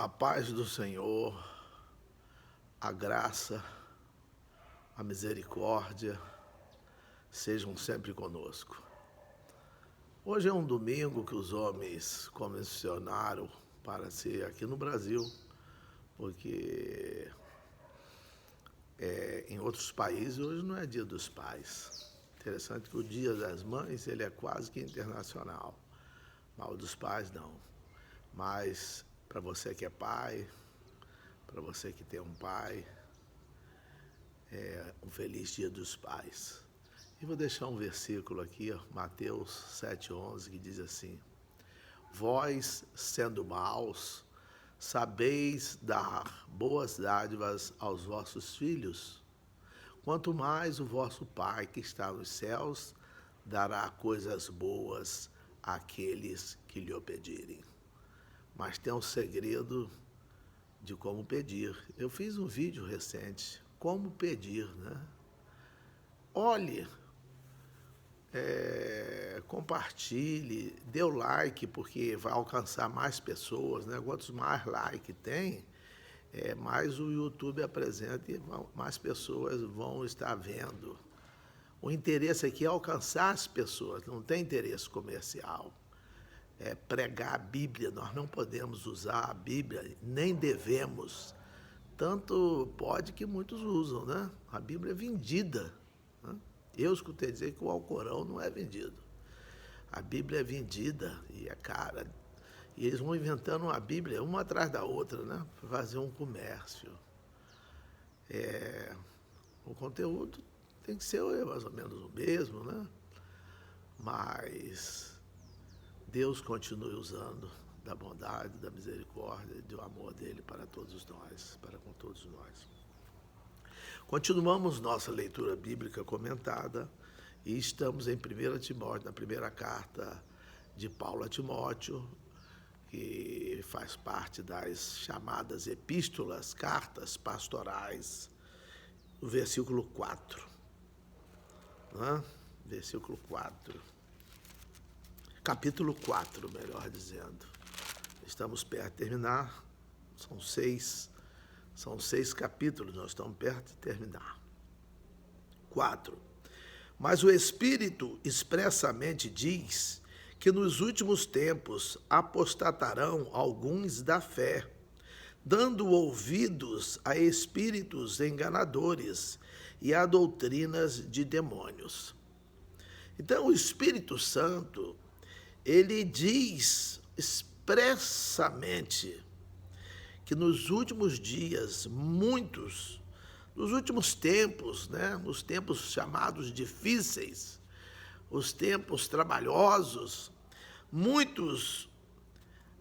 A paz do Senhor, a graça, a misericórdia sejam sempre conosco. Hoje é um domingo que os homens convencionaram para ser aqui no Brasil, porque em outros países hoje não é Dia dos Pais. Interessante que o Dia das Mães ele é quase que internacional, mas o dos pais não. Mas para você que é pai, para você que tem um pai, um feliz Dia dos Pais. E vou deixar um versículo aqui, Mateus 7,11, que diz assim: Vós, sendo maus, sabeis dar boas dádivas aos vossos filhos, quanto mais o vosso Pai que está nos céus dará coisas boas àqueles que lhe o pedirem. Mas tem um segredo de como pedir. Eu fiz um vídeo recente, como pedir, né? Olhe, compartilhe, dê o like, porque vai alcançar mais pessoas, né? Quantos mais like tem, mais o YouTube apresenta e mais pessoas vão estar vendo. O interesse aqui é alcançar as pessoas, não tem interesse comercial. Pregar a Bíblia, nós não podemos usar a Bíblia, nem devemos. Tanto pode que muitos usam, né? A Bíblia é vendida, né? Eu escutei dizer que o Alcorão não é vendido. A Bíblia é vendida e é cara. E eles vão inventando uma Bíblia uma atrás da outra, né? Para fazer um comércio. O conteúdo tem que ser mais ou menos o mesmo, né? Mas Deus continue usando da bondade, da misericórdia e do amor dele para todos nós, para com todos nós. Continuamos nossa leitura bíblica comentada e estamos em 1 Timóteo, na primeira carta de Paulo a Timóteo, que faz parte das chamadas epístolas, cartas pastorais, o versículo 4. Né? Versículo 4. Capítulo 4, melhor dizendo. Estamos perto de terminar. São seis capítulos, nós estamos perto de terminar. 4. Mas o Espírito expressamente diz que nos últimos tempos apostatarão alguns da fé, dando ouvidos a espíritos enganadores e a doutrinas de demônios. Então, o Espírito Santo, ele diz expressamente que nos últimos dias, nos últimos tempos, né, nos tempos chamados difíceis, os tempos trabalhosos, muitos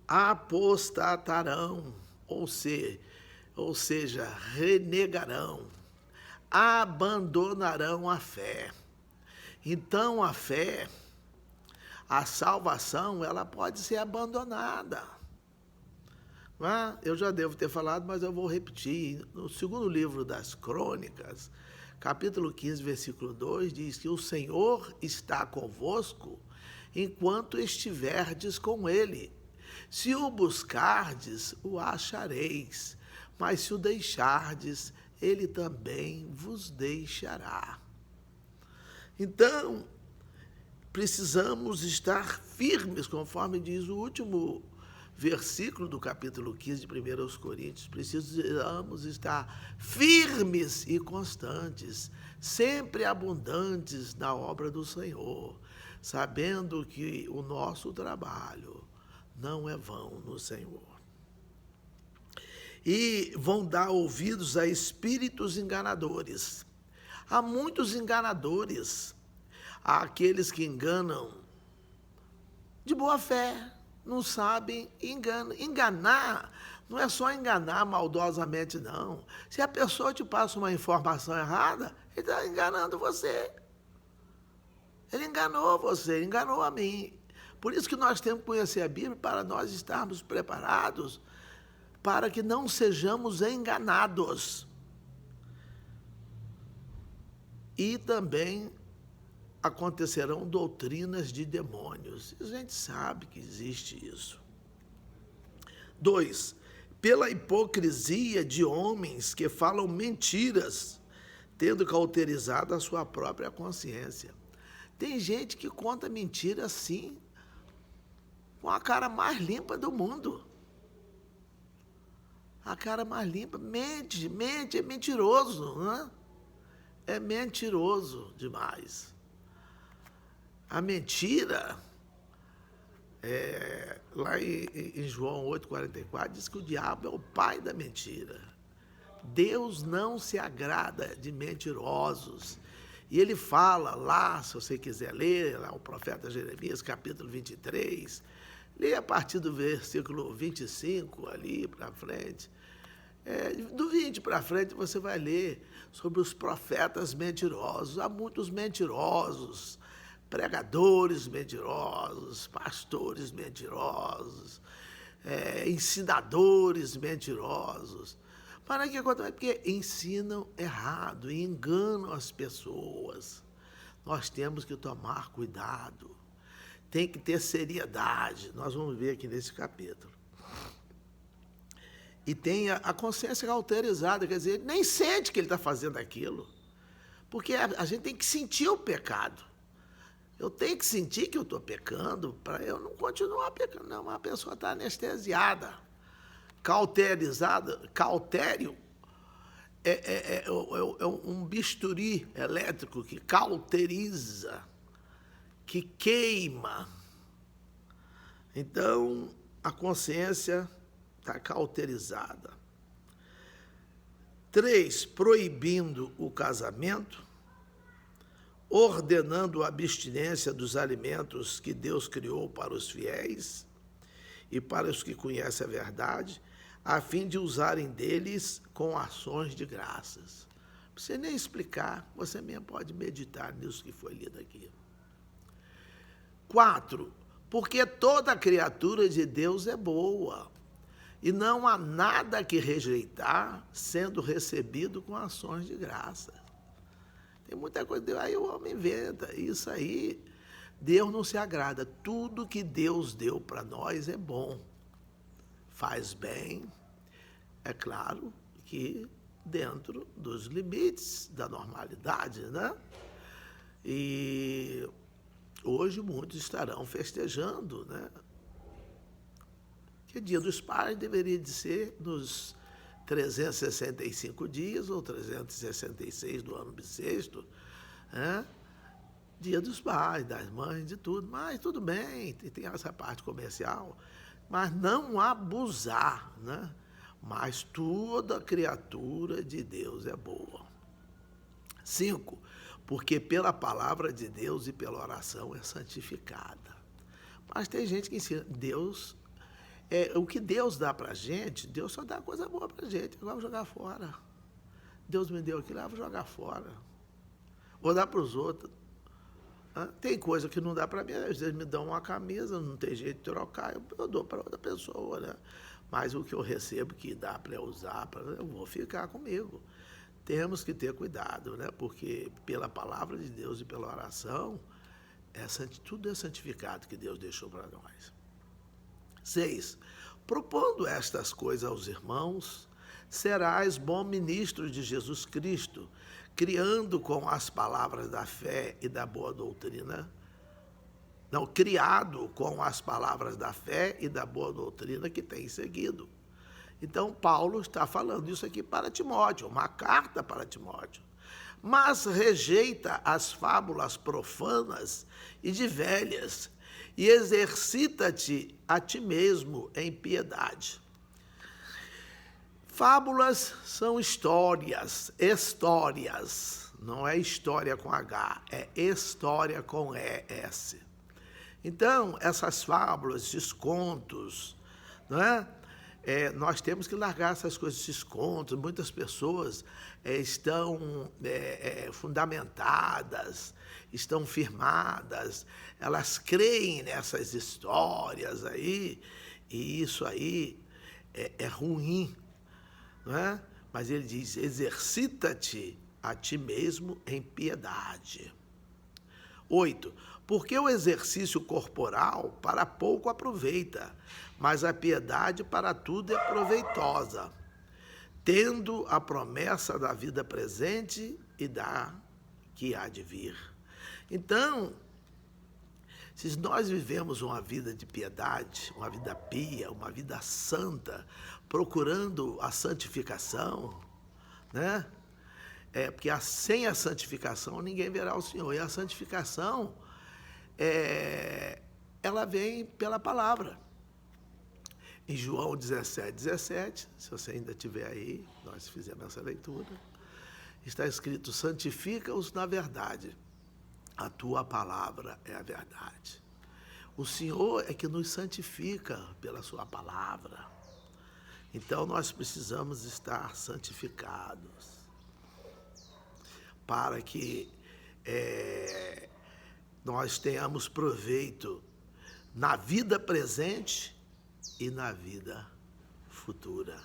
apostatarão, ou seja, renegarão, abandonarão a fé. Então, a fé, a salvação, ela pode ser abandonada. Eu já devo ter falado, mas eu vou repetir. No segundo livro das Crônicas, capítulo 15, versículo 2, diz que o Senhor está convosco enquanto estiverdes com ele. Se o buscardes, o achareis, mas se o deixardes, ele também vos deixará. Então, precisamos estar firmes, conforme diz o último versículo do capítulo 15 de 1 Coríntios. Precisamos estar firmes e constantes, sempre abundantes na obra do Senhor, sabendo que o nosso trabalho não é vão no Senhor. E vão dar ouvidos a espíritos enganadores. Há muitos enganadores. Há aqueles que enganam de boa fé, não sabem, enganam. Enganar não é só enganar maldosamente, não. Se a pessoa te passa uma informação errada, ele está enganando você. Ele enganou você, ele enganou a mim. Por isso que nós temos que conhecer a Bíblia para nós estarmos preparados para que não sejamos enganados. E também acontecerão doutrinas de demônios. A gente sabe que existe isso. 2. pela hipocrisia de homens que falam mentiras, tendo cauterizado a sua própria consciência. Tem gente que conta mentira assim, com a cara mais limpa do mundo. A cara mais limpa, mente, é mentiroso, né? É mentiroso demais. A mentira, lá em João 8,44, diz que o diabo é o pai da mentira. Deus não se agrada de mentirosos. E ele fala lá, se você quiser ler, lá o profeta Jeremias, capítulo 23, lê a partir do versículo 25 ali para frente. Do 20 para frente você vai ler sobre os profetas mentirosos. Há muitos mentirosos, pregadores mentirosos, pastores mentirosos, ensinadores mentirosos. Para que acontece? Porque ensinam errado e enganam as pessoas. Nós temos que tomar cuidado. Tem que ter seriedade. Nós vamos ver aqui nesse capítulo. E tem a consciência cauterizada, quer dizer, ele nem sente que ele está fazendo aquilo. Porque a gente tem que sentir o pecado. Eu tenho que sentir que eu estou pecando para eu não continuar pecando. Não, a pessoa está anestesiada, cauterizada. Cautério é um bisturi elétrico que cauteriza, que queima. Então, a consciência está cauterizada. 3, proibindo o casamento, ordenando a abstinência dos alimentos que Deus criou para os fiéis e para os que conhecem a verdade, a fim de usarem deles com ações de graças. Não precisa nem explicar, você mesmo pode meditar nisso que foi lido aqui. 4, porque toda criatura de Deus é boa, e não há nada que rejeitar, sendo recebido com ações de graça. Tem muita coisa, aí o homem inventa, isso aí, Deus não se agrada. Tudo que Deus deu para nós é bom, faz bem, é claro que dentro dos limites da normalidade, né? E hoje muitos estarão festejando, né? Que Dia dos Pais deveria de ser nos 365 dias ou 366 do ano bissexto, né? Dia dos pais, das mães, de tudo, mas tudo bem, tem essa parte comercial, mas não abusar, né? Mas toda criatura de Deus é boa. 5, porque pela palavra de Deus e pela oração é santificada. Mas tem gente que ensina, o que Deus dá para a gente, Deus só dá coisa boa para a gente, agora vou jogar fora. Deus me deu aquilo, vou jogar fora. Vou dar para os outros. Tem coisa que não dá para mim, às vezes me dão uma camisa, não tem jeito de trocar, eu dou para outra pessoa, né? Mas o que eu recebo que dá para eu usar, eu vou ficar comigo. Temos que ter cuidado, né? Porque pela palavra de Deus e pela oração, tudo é santificado que Deus deixou para nós. 6, propondo estas coisas aos irmãos, serás bom ministro de Jesus Cristo, criando com as palavras da fé e da boa doutrina, criado com as palavras da fé e da boa doutrina que tem seguido. Então, Paulo está falando isso aqui para Timóteo, uma carta para Timóteo. Mas rejeita as fábulas profanas e de velhas, e exercita-te a ti mesmo em piedade. Fábulas são histórias, não é história com H, é história com ES. Então, essas fábulas, esses contos, não é? Nós temos que largar essas coisas, esses contos. Muitas pessoas estão fundamentadas, estão firmadas, elas creem nessas histórias aí, e isso aí é ruim, não é? Mas ele diz, exercita-te a ti mesmo em piedade. 8. Porque o exercício corporal para pouco aproveita, mas a piedade para tudo é proveitosa, tendo a promessa da vida presente e da que há de vir. Então, se nós vivemos uma vida de piedade, uma vida pia, uma vida santa, procurando a santificação, né? Porque sem a santificação ninguém verá o Senhor. E a santificação, ela vem pela palavra. Em João 17, se você ainda estiver aí, nós fizemos essa leitura, está escrito: santifica-os na verdade, a tua palavra é a verdade. O Senhor é que nos santifica pela sua palavra. Então nós precisamos estar santificados para que nós tenhamos proveito na vida presente e na vida futura.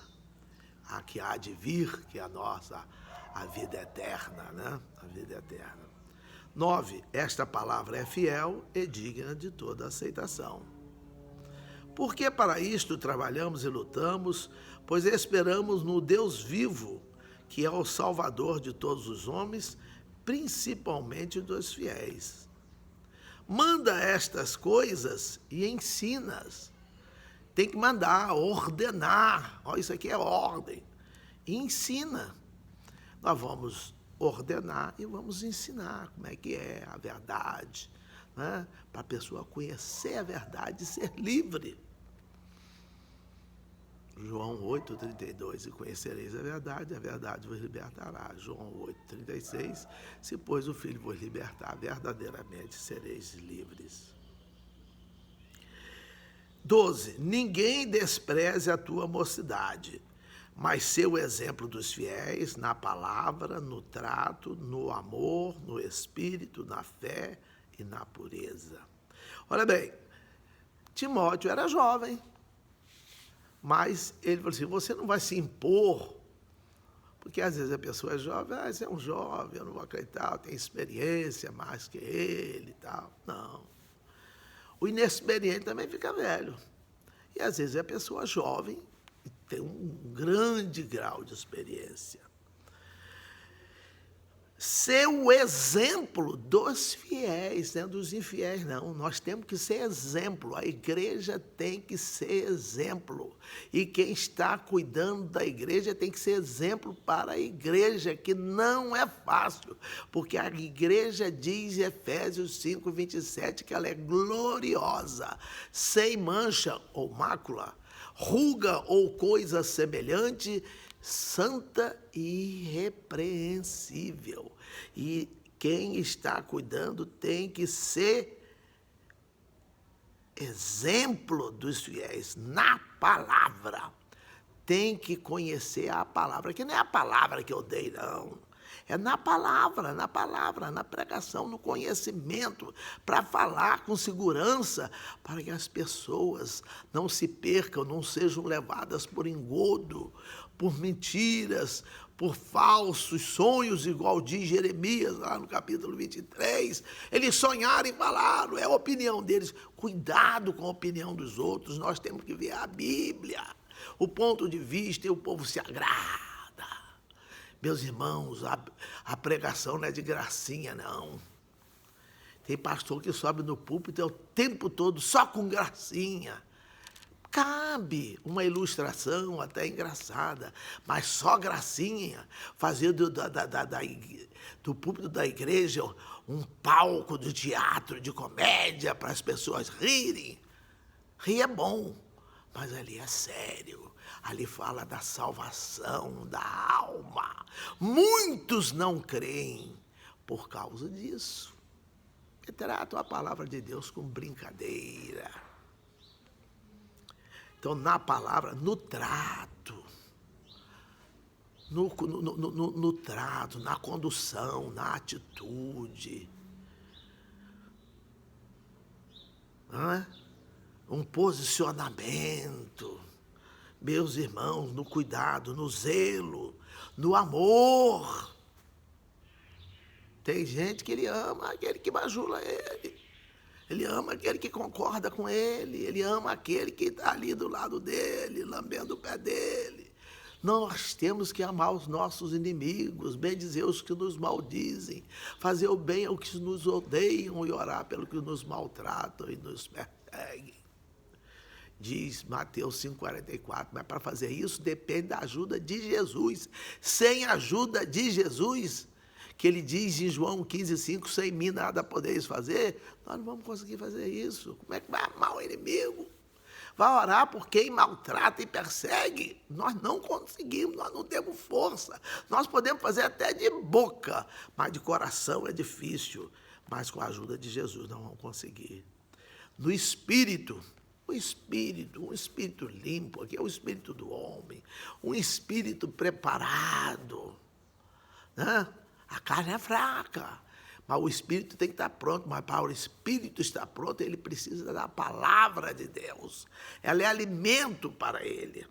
A que há de vir, que é a vida eterna, né? A vida eterna. 9. Esta palavra é fiel e digna de toda aceitação. Porque para isto trabalhamos e lutamos, pois esperamos no Deus vivo, que é o Salvador de todos os homens, principalmente dos fiéis. Manda estas coisas e ensina-as. Tem que mandar, ordenar. Olha, isso aqui é ordem. E ensina. Nós vamos ordenar e vamos ensinar como é que é a verdade, né? Para a pessoa conhecer a verdade e ser livre. João 8,32, e conhecereis a verdade vos libertará. João 8,36, se pois o Filho vos libertar, verdadeiramente sereis livres. 12, ninguém despreze a tua mocidade, mas ser o exemplo dos fiéis na palavra, no trato, no amor, no espírito, na fé e na pureza. Olha bem, Timóteo era jovem, mas ele falou assim: você não vai se impor, porque às vezes a pessoa é jovem, você é um jovem, eu não vou acreditar, eu tenho experiência mais que ele e tal. Não. O inexperiente também fica velho. E às vezes é a pessoa jovem e tem um grande grau de experiência. Ser o exemplo dos fiéis, não dos infiéis, não. Nós temos que ser exemplo. A igreja tem que ser exemplo. E quem está cuidando da igreja tem que ser exemplo para a igreja, que não é fácil. Porque a igreja diz em Efésios 5:27 que ela é gloriosa, sem mancha ou mácula, ruga ou coisa semelhante, santa e irrepreensível. E quem está cuidando tem que ser exemplo dos fiéis na palavra. Tem que conhecer a palavra, que não é a palavra que eu dei, não. É na palavra, na pregação, no conhecimento, para falar com segurança, para que as pessoas não se percam, não sejam levadas por engodo, por mentiras, por falsos sonhos, igual diz Jeremias, lá no capítulo 23. Eles sonharam e falaram, é a opinião deles. Cuidado com a opinião dos outros, nós temos que ver a Bíblia, o ponto de vista, e o povo se agrada. Meus irmãos, a pregação não é de gracinha, não. Tem pastor que sobe no púlpito o tempo todo só com gracinha. Cabe uma ilustração até engraçada, mas só gracinha, fazer do púlpito da igreja um palco de teatro, de comédia, para as pessoas rirem. Rir é bom, mas ali é sério. Ali fala da salvação da alma. Muitos não creem por causa disso. E tratam a palavra de Deus com brincadeira. Então, na palavra, no trato, no trato, na condução, na atitude, não é? Um posicionamento, meus irmãos, no cuidado, no zelo, no amor. Tem gente que ele ama aquele que bajula ele. Ele ama aquele que concorda com ele. Ele ama aquele que está ali do lado dele, lambendo o pé dele. Nós temos que amar os nossos inimigos, bendizer os que nos maldizem, fazer o bem aos que nos odeiam e orar pelo que nos maltratam e nos perseguem. Diz Mateus 5,44, mas para fazer isso depende da ajuda de Jesus. Sem a ajuda de Jesus, que ele diz em João 15,5, sem mim nada podeis fazer, nós não vamos conseguir fazer isso. Como é que vai amar o inimigo? Vai orar por quem maltrata e persegue? Nós não conseguimos, nós não temos força. Nós podemos fazer até de boca, mas de coração é difícil. Mas com a ajuda de Jesus nós vamos conseguir. No espírito, um espírito limpo, aqui é o espírito do homem, um espírito preparado, né? A carne é fraca, mas o espírito tem que estar pronto. Mas para o espírito estar pronto, ele precisa da palavra de Deus. Ela é alimento para ele.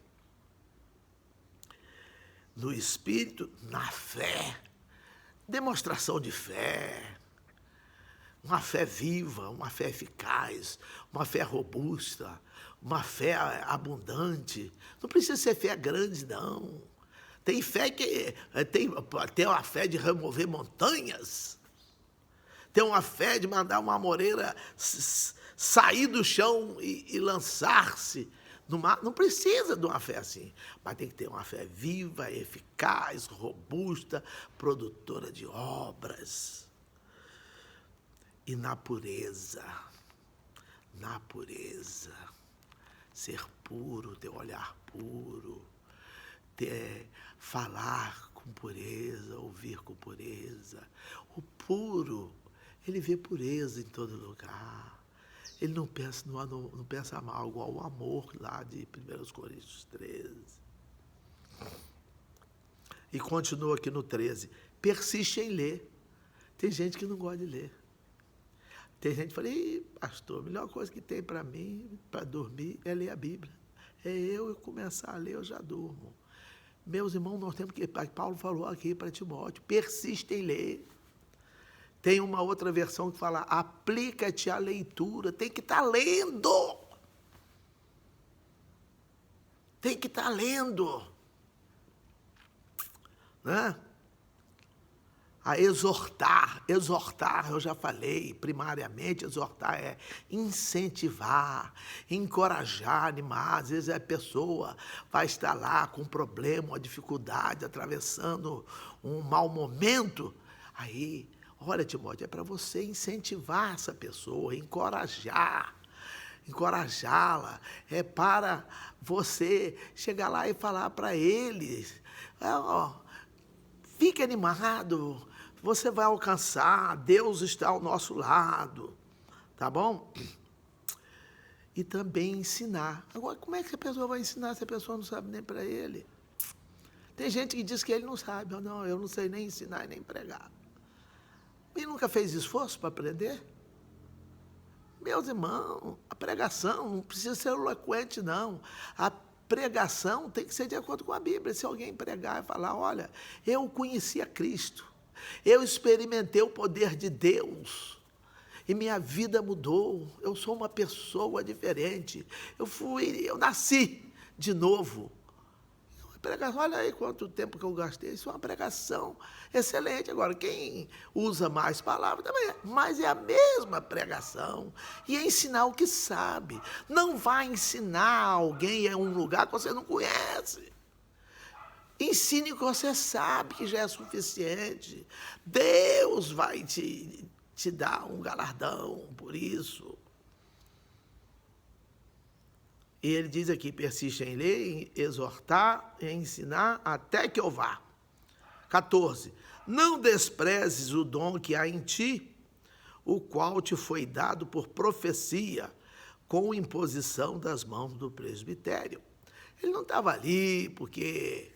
No espírito, na fé, demonstração de fé, uma fé viva, uma fé eficaz, uma fé robusta, uma fé abundante. Não precisa ser fé grande, não. Tem fé que tem uma fé de remover montanhas. Tem uma fé de mandar uma amoreira sair do chão e lançar-se no mar. Não precisa de uma fé assim, mas tem que ter uma fé viva, eficaz, robusta, produtora de obras. E na pureza, ser puro, ter olhar puro, falar com pureza, ouvir com pureza. O puro, ele vê pureza em todo lugar. Ele não pensa mal, igual o amor lá de 1 Coríntios 13. E continua aqui no 13. Persiste em ler. Tem gente que não gosta de ler. Tem gente que fala, pastor, a melhor coisa que tem para mim, para dormir, é ler a Bíblia. É eu começar a ler, eu já durmo. Meus irmãos, nós temos que, Paulo falou aqui para Timóteo, persiste em ler. Tem uma outra versão que fala, aplica-te à leitura, tem que estar lendo. Tem que estar lendo. Né? A exortar, eu já falei, primariamente, exortar é incentivar, encorajar, animar. Às vezes a pessoa vai estar lá com um problema, uma dificuldade, atravessando um mau momento. Aí, olha, Timóteo, é para você incentivar essa pessoa, encorajá-la, é para você chegar lá e falar para eles, fique animado, você vai alcançar, Deus está ao nosso lado, tá bom? E também ensinar. Agora, como é que a pessoa vai ensinar se a pessoa não sabe nem para ele? Tem gente que diz que ele não sabe, não, eu não sei nem ensinar e nem pregar. E nunca fez esforço para aprender? Meus irmãos, a pregação não precisa ser eloquente, não. A pregação tem que ser de acordo com a Bíblia. Se alguém pregar e falar, olha, eu conheci a Cristo, eu experimentei o poder de Deus e minha vida mudou, eu sou uma pessoa diferente, eu nasci de novo. Pregação, olha aí quanto tempo que eu gastei, isso é uma pregação excelente. Agora, quem usa mais palavras também é, mas é a mesma pregação. E é ensinar o que sabe. Não vai ensinar alguém em um lugar que você não conhece. Ensine o que você sabe, que já é suficiente. Deus vai te dar um galardão por isso. E ele diz aqui, persiste em ler, em exortar, em ensinar, até que eu vá. 14. Não desprezes o dom que há em ti, o qual te foi dado por profecia, com imposição das mãos do presbitério. Ele não estava ali porque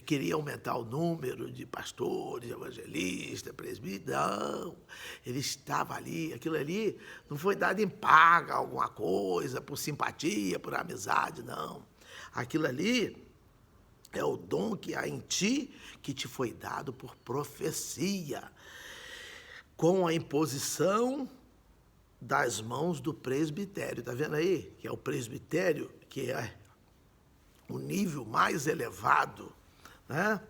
queria aumentar o número de pastores, evangelistas, presbíteros. Não, ele estava ali, aquilo ali não foi dado em paga alguma coisa, por simpatia, por amizade, não. Aquilo ali é o dom que há em ti, que te foi dado por profecia. com a imposição das mãos do presbitério. Está vendo aí? Que é o presbitério, que é o nível mais elevado, né?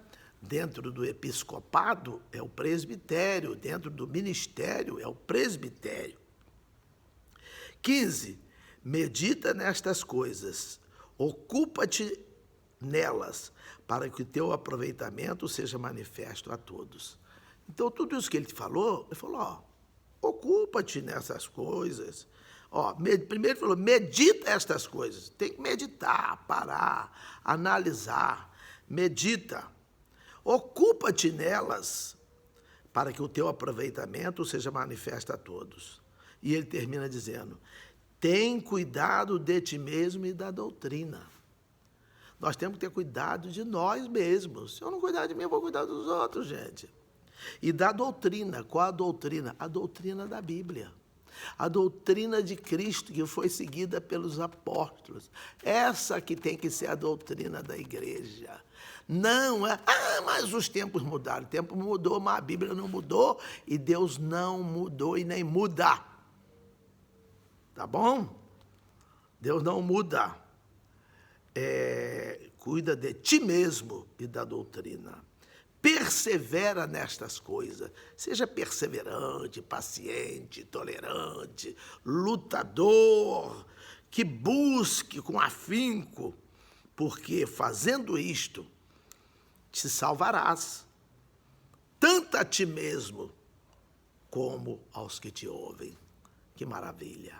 Dentro do episcopado é o presbitério, dentro do ministério é o presbitério. 15. Medita nestas coisas, ocupa-te nelas, para que o teu aproveitamento seja manifesto a todos. Então, tudo isso que ele falou, ó, ocupa-te nessas coisas. Ó, primeiro ele falou, medita estas coisas. Tem que meditar, parar, analisar. Medita. Ocupa-te nelas, para que o teu aproveitamento seja manifesto a todos. E ele termina dizendo, tem cuidado de ti mesmo e da doutrina. Nós temos que ter cuidado de nós mesmos. Se eu não cuidar de mim, eu vou cuidar dos outros, gente. E da doutrina. Qual a doutrina? A doutrina da Bíblia. A doutrina de Cristo, que foi seguida pelos apóstolos. Essa que tem que ser a doutrina da igreja. Não é, mas os tempos mudaram. O tempo mudou, mas a Bíblia não mudou. E Deus não mudou e nem muda. Tá bom? Deus não muda. Cuida de ti mesmo e da doutrina. Persevera nestas coisas. Seja perseverante, paciente, tolerante, lutador, que busque com afinco, porque fazendo isto, te salvarás, tanto a ti mesmo, como aos que te ouvem. Que maravilha!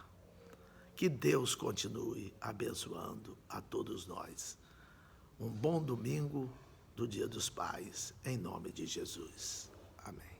Que Deus continue abençoando a todos nós. Um bom domingo do Dia dos Pais, em nome de Jesus. Amém.